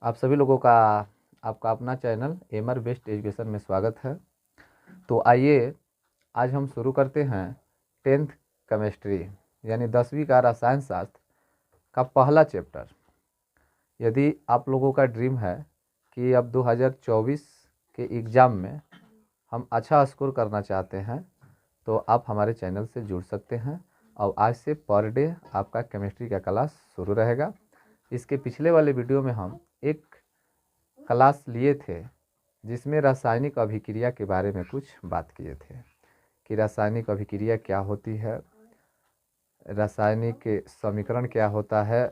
आप सभी लोगों का आपका अपना चैनल एमआर बेस्ट एजुकेशन में स्वागत है। तो आइए आज हम शुरू करते हैं 10th केमिस्ट्री यानी 10वीं का रसायन शास्त्र का पहला चैप्टर। यदि आप लोगों का ड्रीम है कि अब 2024 के एग्ज़ाम में हम अच्छा स्कोर करना चाहते हैं तो आप हमारे चैनल से जुड़ सकते हैं और आज से पर डे आपका केमिस्ट्री का क्लास शुरू रहेगा। इसके पिछले वाले वीडियो में हम एक क्लास लिए थे जिसमें रासायनिक अभिक्रिया के बारे में कुछ बात किए थे कि रासायनिक अभिक्रिया क्या होती है, रासायनिक समीकरण क्या होता है,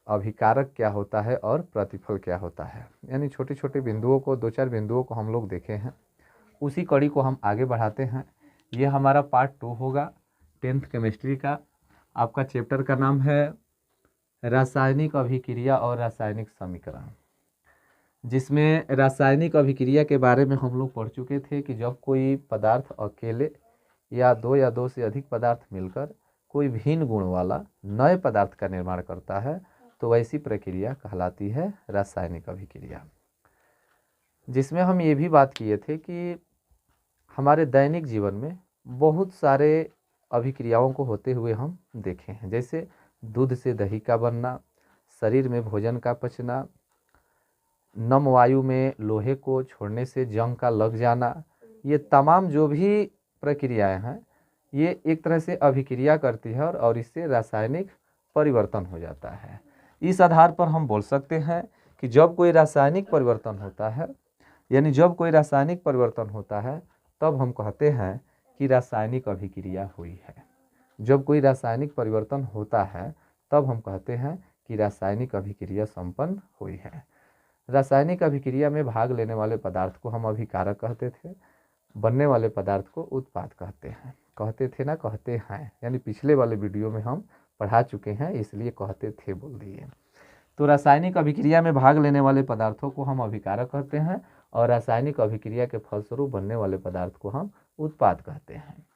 अभिकारक क्या होता है और प्रतिफल क्या होता है। यानी छोटे छोटे बिंदुओं को, दो चार बिंदुओं को हम लोग देखे हैं। उसी कड़ी को हम आगे बढ़ाते हैं। ये हमारा पार्ट 2 होगा 10th केमिस्ट्री का। आपका चैप्टर का नाम है रासायनिक अभिक्रिया और रासायनिक समीकरण, जिसमें रासायनिक अभिक्रिया के बारे में हम लोग पढ़ चुके थे कि जब कोई पदार्थ अकेले या दो से अधिक पदार्थ मिलकर कोई भिन्न गुण वाला नए पदार्थ का निर्माण करता है तो वैसी प्रक्रिया कहलाती है रासायनिक अभिक्रिया। जिसमें हम ये भी बात किए थे कि हमारे दैनिक जीवन में बहुत सारे अभिक्रियाओं को होते हुए हम देखे हैं, जैसे दूध से दही का बनना, शरीर में भोजन का पचना, नम वायु में लोहे को छोड़ने से जंग का लग जाना। ये तमाम जो भी प्रक्रियाएं हैं ये एक तरह से अभिक्रिया करती है और इससे रासायनिक परिवर्तन हो जाता है। इस आधार पर हम बोल सकते हैं कि जब कोई रासायनिक परिवर्तन होता है, यानी जब कोई रासायनिक परिवर्तन होता है तब हम कहते हैं कि रासायनिक अभिक्रिया हुई है। जब कोई रासायनिक परिवर्तन होता है तब हम कहते हैं कि रासायनिक अभिक्रिया संपन्न हुई है। रासायनिक अभिक्रिया में भाग लेने वाले पदार्थ को हम अभिकारक कहते थे, बनने वाले पदार्थ को उत्पाद कहते हैं। कहते थे ना, कहते हैं, यानी पिछले वाले वीडियो में हम पढ़ा चुके हैं, इसलिए कहते थे बोल दिए। तो रासायनिक अभिक्रिया में भाग लेने वाले पदार्थों को हम अभिकारक कहते हैं और रासायनिक अभिक्रिया के फलस्वरूप बनने वाले पदार्थ को हम उत्पाद कहते हैं।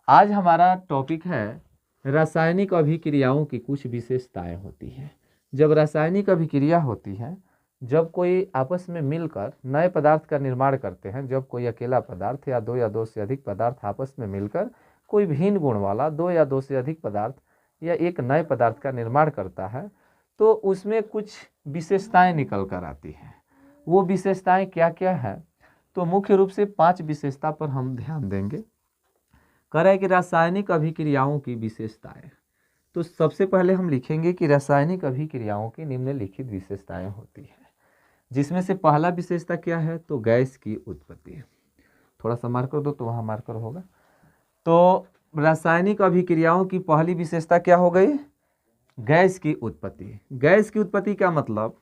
आज हमारा टॉपिक है रासायनिक अभिक्रियाओं की कुछ विशेषताएं होती हैं। जब रासायनिक अभिक्रिया होती है, जब कोई आपस में मिलकर नए पदार्थ का निर्माण करते हैं, जब कोई अकेला पदार्थ या दो से अधिक पदार्थ आपस में मिलकर कोई भिन्न गुण वाला दो से अधिक पदार्थ या एक नए पदार्थ का निर्माण करता है तो उसमें कुछ विशेषताएं निकल कर आती हैं। वो विशेषताएं क्या क्या है? तो मुख्य रूप से 5 विशेषता पर हम ध्यान देंगे। कह रहे हैं कि रासायनिक अभिक्रियाओं की विशेषताएं। तो सबसे पहले हम लिखेंगे कि रासायनिक अभिक्रियाओं की निम्नलिखित विशेषताएं होती हैं, जिसमें से पहला विशेषता क्या है? तो गैस की उत्पत्ति। थोड़ा सा मार्कर दो तो वहाँ मार्कर होगा। तो रासायनिक अभिक्रियाओं की पहली विशेषता क्या हो गई? गैस की उत्पत्ति। गैस की उत्पत्ति का मतलब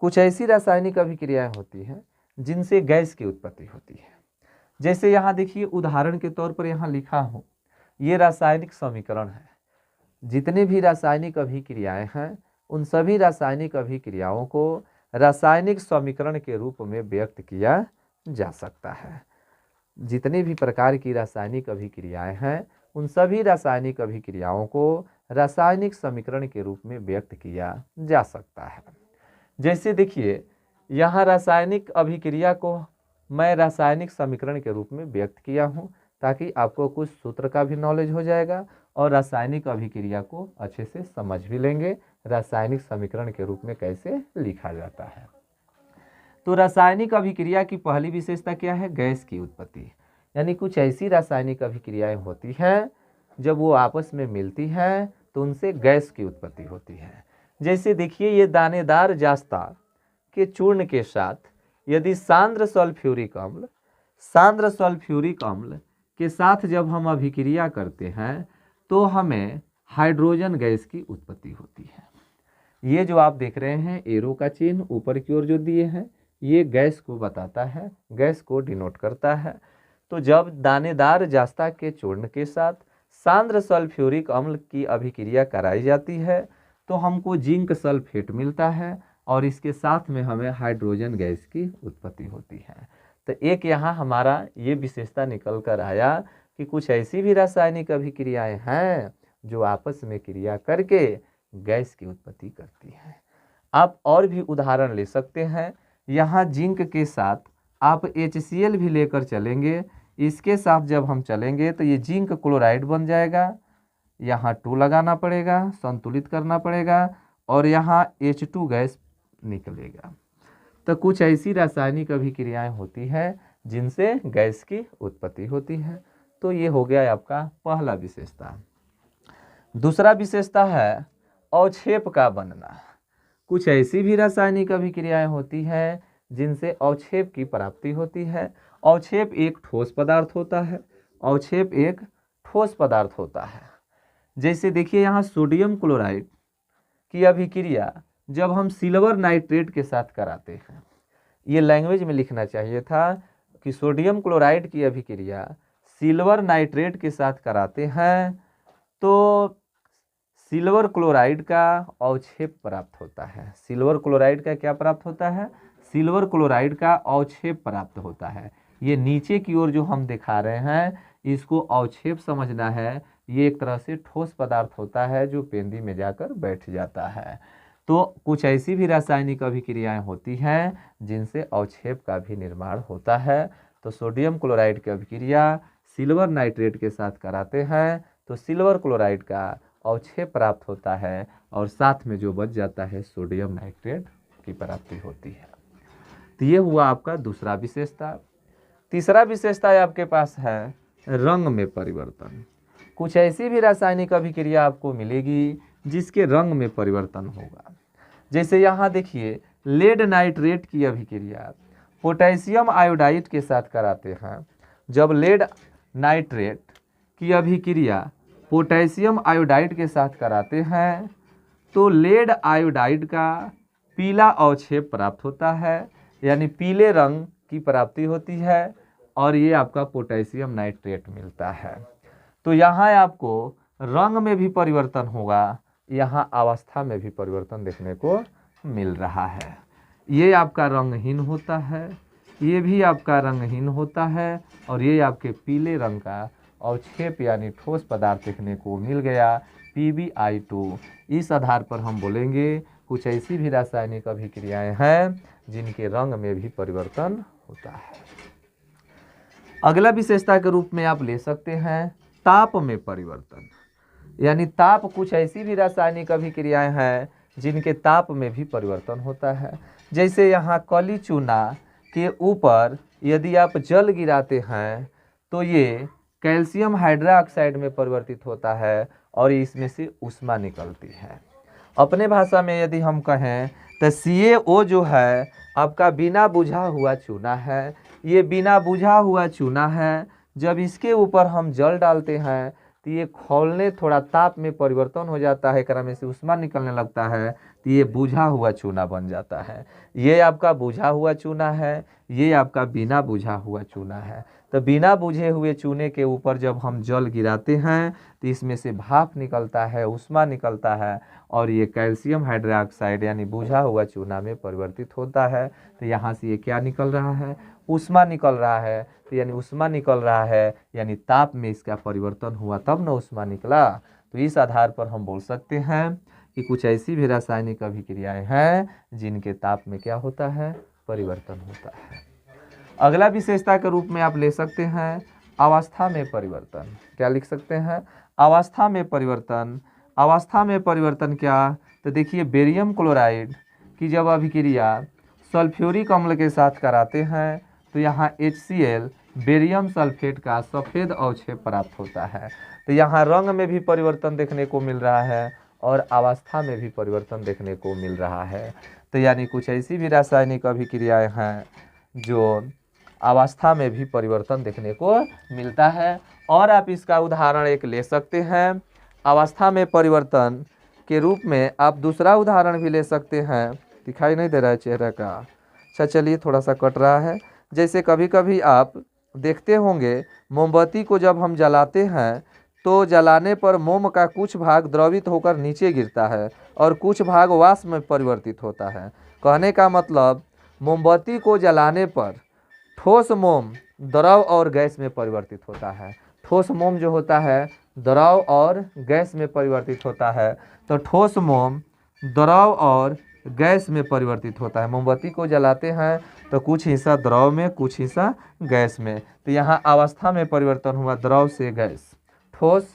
कुछ ऐसी रासायनिक अभिक्रियाएं होती हैं जिनसे गैस की उत्पत्ति होती है। जैसे यहाँ देखिए, उदाहरण के तौर पर यहाँ लिखा हूँ, ये रासायनिक समीकरण है। जितनी भी रासायनिक अभिक्रियाएं हैं उन सभी रासायनिक अभिक्रियाओं को रासायनिक समीकरण के रूप में व्यक्त किया जा सकता है। जितनी भी प्रकार की रासायनिक अभिक्रियाएं हैं उन सभी रासायनिक अभिक्रियाओं को रासायनिक समीकरण के रूप में व्यक्त किया जा सकता है। जैसे देखिए, यहाँ रासायनिक अभिक्रिया को मैं रासायनिक समीकरण के रूप में व्यक्त किया हूँ ताकि आपको कुछ सूत्र का भी नॉलेज हो जाएगा और रासायनिक अभिक्रिया को अच्छे से समझ भी लेंगे, रासायनिक समीकरण के रूप में कैसे लिखा जाता है। तो रासायनिक अभिक्रिया की पहली विशेषता क्या है? गैस की उत्पत्ति। यानी कुछ ऐसी रासायनिक अभिक्रियाएं होती हैं जब वो आपस में मिलती हैं तो उनसे गैस की उत्पत्ति होती है। जैसे देखिए, ये दानेदार जास्ता के चूर्ण के साथ यदि सांद्र सल्फ्यूरिक अम्ल के साथ जब हम अभिक्रिया करते हैं तो हमें हाइड्रोजन गैस की उत्पत्ति होती है। ये जो आप देख रहे हैं एरो का चिन्ह ऊपर की ओर जो दिए हैं, ये गैस को बताता है, गैस को डिनोट करता है। तो जब दानेदार जास्ता के चूर्ण के साथ सांद्र सल्फ्यूरिक अम्ल की अभिक्रिया कराई जाती है तो हमको जिंक सल्फेट मिलता है और इसके साथ में हमें हाइड्रोजन गैस की उत्पत्ति होती है। तो एक यहाँ हमारा ये विशेषता निकल कर आया कि कुछ ऐसी भी रासायनिक अभिक्रियाएं हैं जो आपस में क्रिया करके गैस की उत्पत्ति करती हैं। आप और भी उदाहरण ले सकते हैं। यहाँ जिंक के साथ आप HCl भी लेकर चलेंगे, इसके साथ जब हम चलेंगे तो ये जिंक क्लोराइड बन जाएगा। यहाँ 2 लगाना पड़ेगा, संतुलित करना पड़ेगा और यहाँ H2 गैस निकलेगा। तो कुछ ऐसी रासायनिक अभिक्रियाएं होती हैं जिनसे गैस की उत्पत्ति होती है। तो ये हो गया आपका पहला विशेषता। दूसरा विशेषता है अवक्षेप का बनना। कुछ ऐसी भी रासायनिक अभिक्रियाएं होती हैं जिनसे अवक्षेप की प्राप्ति होती है। अवक्षेप एक ठोस पदार्थ होता है। अवक्षेप एक ठोस पदार्थ होता है। जैसे देखिए यहाँ सोडियम क्लोराइड की अभिक्रिया जब हम सिल्वर नाइट्रेट के साथ कराते हैं, ये लैंग्वेज में लिखना चाहिए था कि सोडियम क्लोराइड की अभिक्रिया सिल्वर नाइट्रेट के साथ कराते हैं तो सिल्वर क्लोराइड का अवक्षेप प्राप्त होता है। सिल्वर क्लोराइड का क्या प्राप्त होता है? सिल्वर क्लोराइड का अवक्षेप प्राप्त होता है। ये नीचे की ओर जो हम दिखा रहे हैं इसको अवक्षेप समझना है। ये एक तरह से ठोस पदार्थ होता है जो पेंदी में जाकर बैठ जाता है। तो कुछ ऐसी भी रासायनिक अभिक्रियाएं होती हैं जिनसे अवक्षेप का भी निर्माण होता है। तो सोडियम क्लोराइड की अभिक्रिया सिल्वर नाइट्रेट के साथ कराते हैं तो सिल्वर क्लोराइड का अवक्षेप प्राप्त होता है और साथ में जो बच जाता है सोडियम नाइट्रेट की प्राप्ति होती है। तो ये हुआ आपका दूसरा विशेषता। तीसरा विशेषता आपके पास है रंग में परिवर्तन। कुछ ऐसी भी रासायनिक अभिक्रिया आपको मिलेगी जिसके रंग में परिवर्तन होगा। जैसे यहाँ देखिए लेड नाइट्रेट की अभिक्रिया पोटेशियम आयोडाइड के साथ कराते हैं। जब लेड नाइट्रेट की अभिक्रिया पोटेशियम आयोडाइड के साथ कराते हैं तो लेड आयोडाइड का पीला अवक्षेप प्राप्त होता है, यानी पीले रंग की प्राप्ति होती है और ये आपका पोटेशियम नाइट्रेट मिलता है। तो यहाँ आपको रंग में भी परिवर्तन होगा, यहाँ अवस्था में भी परिवर्तन देखने को मिल रहा है। ये आपका रंगहीन होता है, ये भी आपका रंगहीन होता है और ये आपके पीले रंग का अवक्षेप यानी ठोस पदार्थ देखने को मिल गया PbI2। इस आधार पर हम बोलेंगे कुछ ऐसी भी रासायनिक अभिक्रियाएं हैं जिनके रंग में भी परिवर्तन होता है। अगला विशेषता के रूप में आप ले सकते हैं ताप में परिवर्तन। यानी ताप कुछ ऐसी भी रासायनिक अभिक्रियाएं हैं जिनके ताप में भी परिवर्तन होता है। जैसे यहाँ कली चूना के ऊपर यदि आप जल गिराते हैं तो ये कैल्शियम हाइड्रोक्साइड में परिवर्तित होता है और इसमें से ऊष्मा निकलती है। अपने भाषा में यदि हम कहें तो CaO जो है आपका बिना बुझा हुआ चूना है। ये बिना बुझा हुआ चूना है, जब इसके ऊपर हम जल डालते हैं तो ये खौलने थोड़ा ताप में परिवर्तन हो जाता है, एकरा में से ऊष्मा निकलने लगता है तो ये बुझा हुआ चूना बन जाता है। ये आपका बुझा हुआ चूना है, ये आपका बिना बुझा हुआ चूना है। तो बिना बुझे हुए चूने के ऊपर जब हम जल गिराते हैं तो इसमें से भाप निकलता है, ऊष्मा निकलता है और ये कैल्शियम हाइड्रोक्साइड यानी बुझा हुआ चूना में परिवर्तित होता है। तो यहाँ से ये क्या निकल रहा है? ऊष्मा निकल रहा है। तो यानी ऊष्मा निकल रहा है यानी ताप में इसका परिवर्तन हुआ तब न ऊष्मा निकला। तो इस आधार पर हम बोल सकते हैं कि कुछ ऐसी भी रासायनिक अभिक्रियाएं हैं जिनके ताप में क्या होता है? परिवर्तन होता है। अगला विशेषता के रूप में आप ले सकते हैं अवस्था में परिवर्तन। क्या लिख सकते हैं? अवस्था में परिवर्तन। अवस्था में परिवर्तन क्या? तो देखिए बेरियम क्लोराइड की जब अभिक्रिया सल्फ्यूरिक अम्ल के साथ कराते हैं तो यहाँ HCl बेरियम सल्फेट का सफ़ेद अवक्षेप प्राप्त होता है। तो यहाँ रंग में भी परिवर्तन देखने को मिल रहा है और अवस्था में भी परिवर्तन देखने को मिल रहा है। तो यानी कुछ ऐसी भी रासायनिक अभिक्रियाएं हैं जो अवस्था में भी परिवर्तन देखने को मिलता है। और आप इसका उदाहरण एक ले सकते हैं अवस्था में परिवर्तन के रूप में। आप दूसरा उदाहरण भी ले सकते हैं। दिखाई नहीं दे रहा है चेहरा का? अच्छा चलिए, थोड़ा सा कट रहा है। जैसे कभी कभी आप देखते होंगे मोमबत्ती को जब हम जलाते हैं तो जलाने पर मोम का कुछ भाग द्रवित होकर नीचे गिरता है और कुछ भाग वाष्प में परिवर्तित होता है। कहने का मतलब मोमबत्ती को जलाने पर ठोस मोम द्रव और गैस में परिवर्तित होता है। ठोस मोम जो होता है द्रव और गैस में परिवर्तित होता है। तो ठोस मोम द्रव और गैस में परिवर्तित होता है। मोमबत्ती को जलाते हैं तो कुछ हिस्सा द्रव में, कुछ हिस्सा गैस में। तो यहाँ अवस्था में परिवर्तन हुआ, द्रव से गैस। ठोस,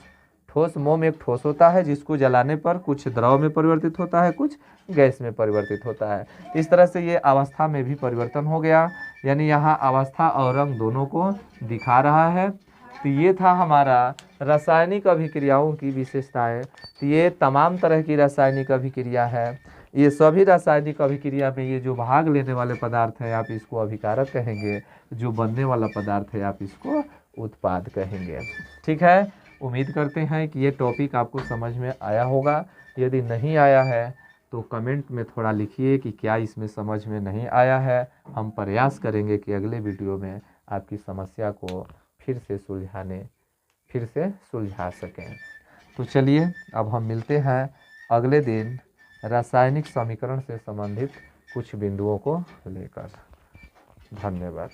ठोस मोम एक ठोस होता है जिसको जलाने पर कुछ द्रव में परिवर्तित होता है, कुछ गैस में परिवर्तित होता है। इस तरह से ये अवस्था में भी परिवर्तन हो गया, यानी यहाँ अवस्था और रंग दोनों को दिखा रहा है। तो ये था हमारा रासायनिक अभिक्रियाओं की विशेषताएं। तो ये तमाम तरह की रासायनिक अभिक्रिया है। ये सभी रासायनिक अभिक्रिया में ये जो भाग लेने वाले पदार्थ हैं आप इसको अभिकारक कहेंगे, जो बनने वाला पदार्थ है आप इसको उत्पाद कहेंगे। ठीक है, उम्मीद करते हैं कि ये टॉपिक आपको समझ में आया होगा। यदि नहीं आया है तो कमेंट में थोड़ा लिखिए कि क्या इसमें समझ में नहीं आया है। हम प्रयास करेंगे कि अगले वीडियो में आपकी समस्या को फिर से सुलझा सकें। तो चलिए अब हम मिलते हैं अगले दिन रासायनिक समीकरण से संबंधित कुछ बिंदुओं को लेकर। धन्यवाद।